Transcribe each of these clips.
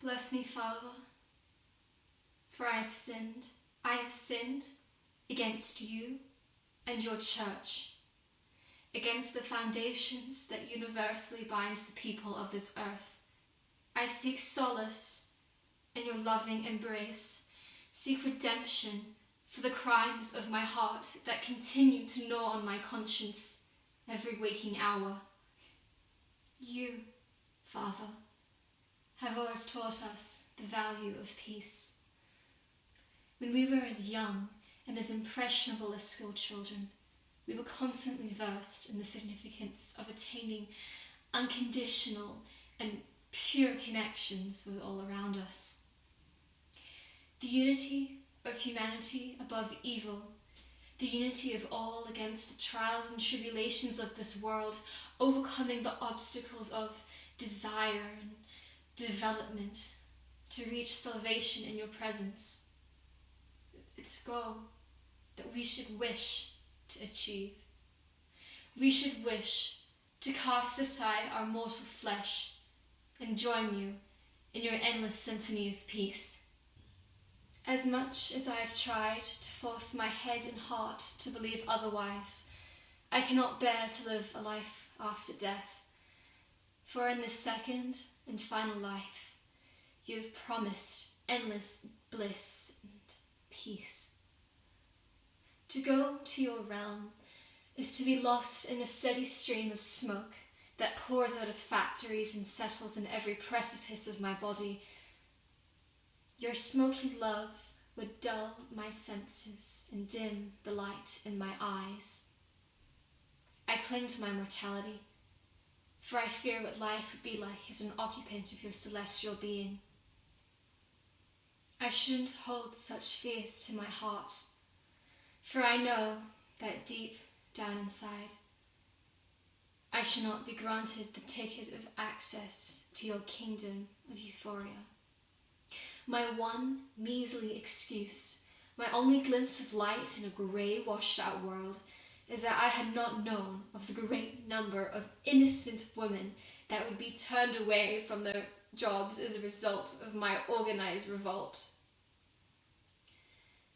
Bless me, Father, for I have sinned. I have sinned against you and your church, against the foundations that universally bind the people of this earth. I seek solace in your loving embrace, seek redemption for the crimes of my heart that continue to gnaw on my conscience every waking hour. You, Father, have always taught us the value of peace. When we were as young and as impressionable as school children, we were constantly versed in the significance of attaining unconditional and pure connections with all around us. The unity of humanity above evil, the unity of all against the trials and tribulations of this world, overcoming the obstacles of desire and development to reach salvation in your presence. It's a goal that we should wish to achieve. We should wish to cast aside our mortal flesh and join you in your endless symphony of peace. As much as I have tried to force my head and heart to believe otherwise, I cannot bear to live a life after death. For in this second and final life, you have promised endless bliss and peace. To go to your realm is to be lost in a steady stream of smoke that pours out of factories and settles in every precipice of my body. Your smoky love would dull my senses and dim the light in my eyes. I cling to my mortality, for I fear what life would be like as an occupant of your celestial being. I shouldn't hold such fears to my heart, for I know that deep down inside, I shall not be granted the ticket of access to your kingdom of euphoria. My one measly excuse, my only glimpse of light in a grey, washed-out world, is that I had not known of the great number of innocent women that would be turned away from their jobs as a result of my organised revolt.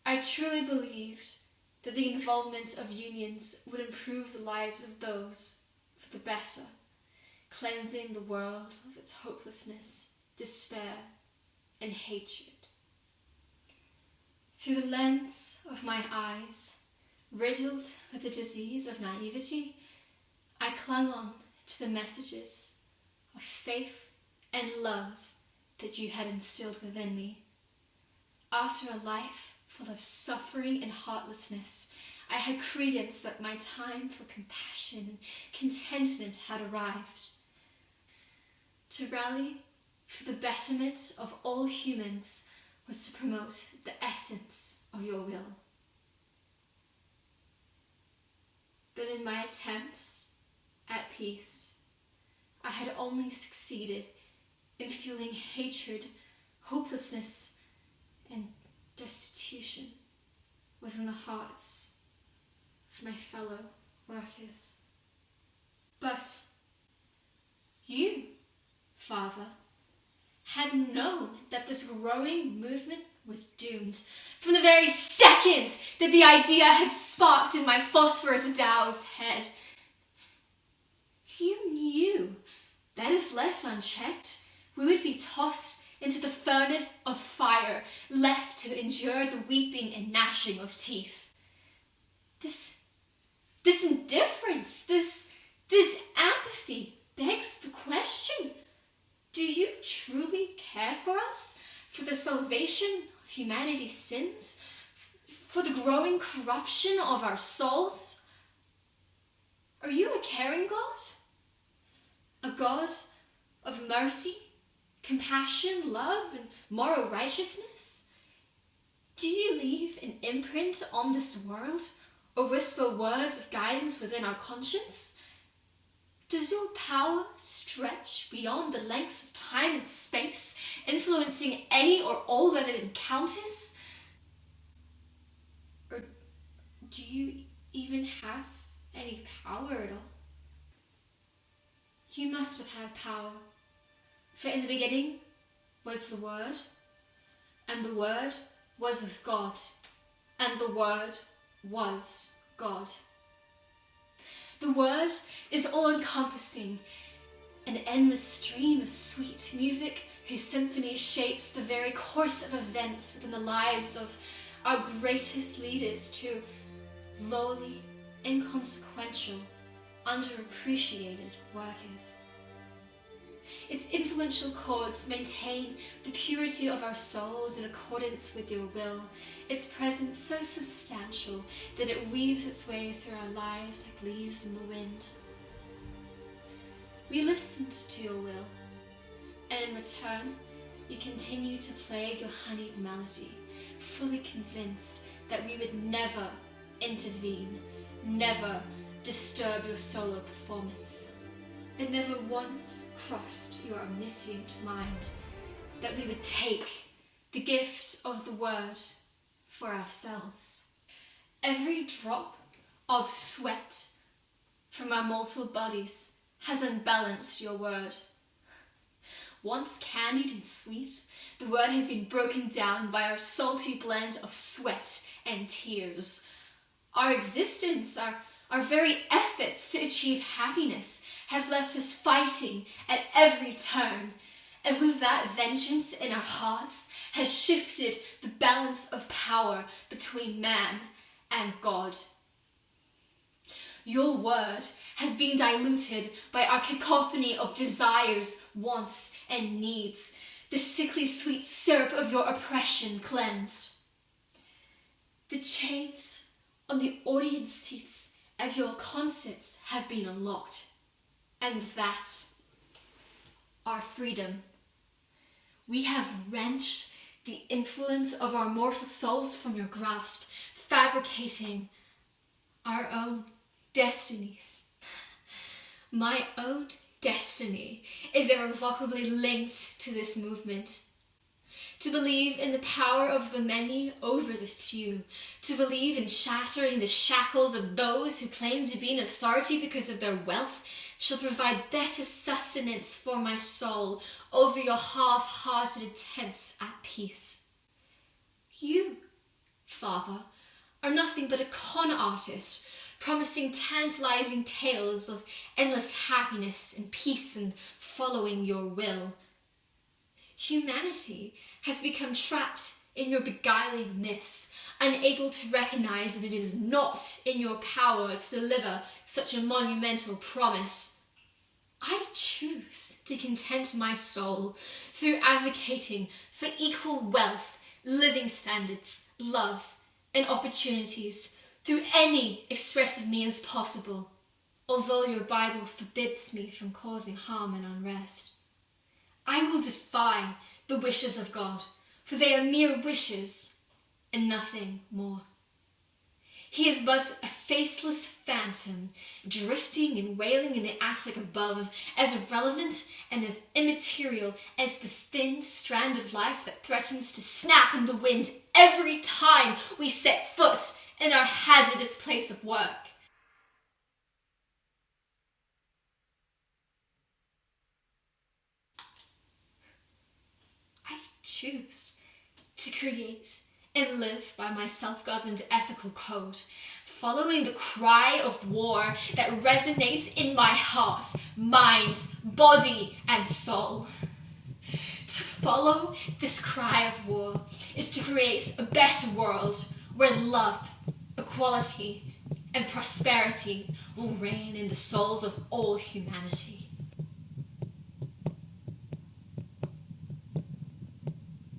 I truly believed that the involvement of unions would improve the lives of those for the better, cleansing the world of its hopelessness, despair, and hatred. Through the lens of my eyes, riddled with the disease of naivety, I clung on to the messages of faith and love that you had instilled within me. After a life full of suffering and heartlessness, I had credence that my time for compassion and contentment had arrived. To rally for the betterment of all humans was to promote the essence of your will. But in my attempts at peace, I had only succeeded in fueling hatred, hopelessness, and destitution within the hearts of my fellow workers. But you, Father, had known that this growing movement was doomed from the very second that the idea had sparked in my phosphorus-doused head. You knew that if left unchecked, we would be tossed into the furnace of fire, left to endure the weeping and gnashing of teeth. This indifference, this apathy begs the question: do you truly care for us, for the salvation of humanity's sins, for the growing corruption of our souls? Are you a caring God? A God of mercy, compassion, love, and moral righteousness? Do you leave an imprint on this world, or whisper words of guidance within our conscience? Does your power stretch beyond the lengths of time and space, influencing any or all that it encounters? Or do you even have any power at all? You must have had power, for in the beginning, was the Word, and the Word was with God, and the Word was God. The Word is all-encompassing, an endless stream of sweet music whose symphony shapes the very course of events within the lives of our greatest leaders to lowly, inconsequential, underappreciated workers. Its influential chords maintain the purity of our souls in accordance with your will, its presence so substantial that it weaves its way through our lives like leaves in the wind. We listened to your will, and in return, you continue to play your honeyed melody, fully convinced that we would never intervene, never disturb your solo performance. It never once crossed your omniscient mind that we would take the gift of the Word for ourselves. Every drop of sweat from our mortal bodies has unbalanced your Word. Once candied and sweet, the Word has been broken down by our salty blend of sweat and tears. Our existence, our very efforts to achieve happiness have left us fighting at every turn, and with that vengeance in our hearts has shifted the balance of power between man and God. Your Word has been diluted by our cacophony of desires, wants, and needs, the sickly sweet syrup of your oppression cleansed. The chains on the audience seats of your concerts have been unlocked, and with that, our freedom. We have wrenched the influence of our mortal souls from your grasp, fabricating our own destinies. My own destiny is irrevocably linked to this movement. To believe in the power of the many over the few, to believe in shattering the shackles of those who claim to be in authority because of their wealth, shall provide better sustenance for my soul over your half-hearted attempts at peace. You, Father, are nothing but a con artist, promising tantalizing tales of endless happiness and peace and following your will. Humanity has become trapped in your beguiling myths, unable to recognize that it is not in your power to deliver such a monumental promise. I choose to content my soul through advocating for equal wealth, living standards, love, and opportunities through any expressive means possible, although your Bible forbids me from causing harm and unrest. I will defy the wishes of God, for they are mere wishes and nothing more. He is but a faceless phantom, drifting and wailing in the attic above, as irrelevant and as immaterial as the thin strand of life that threatens to snap in the wind every time we set foot in our hazardous place of work. I choose to create and live by my self-governed ethical code, following the cry of war that resonates in my heart, mind, body, and soul. To follow this cry of war is to create a better world where love, equality, and prosperity will reign in the souls of all humanity.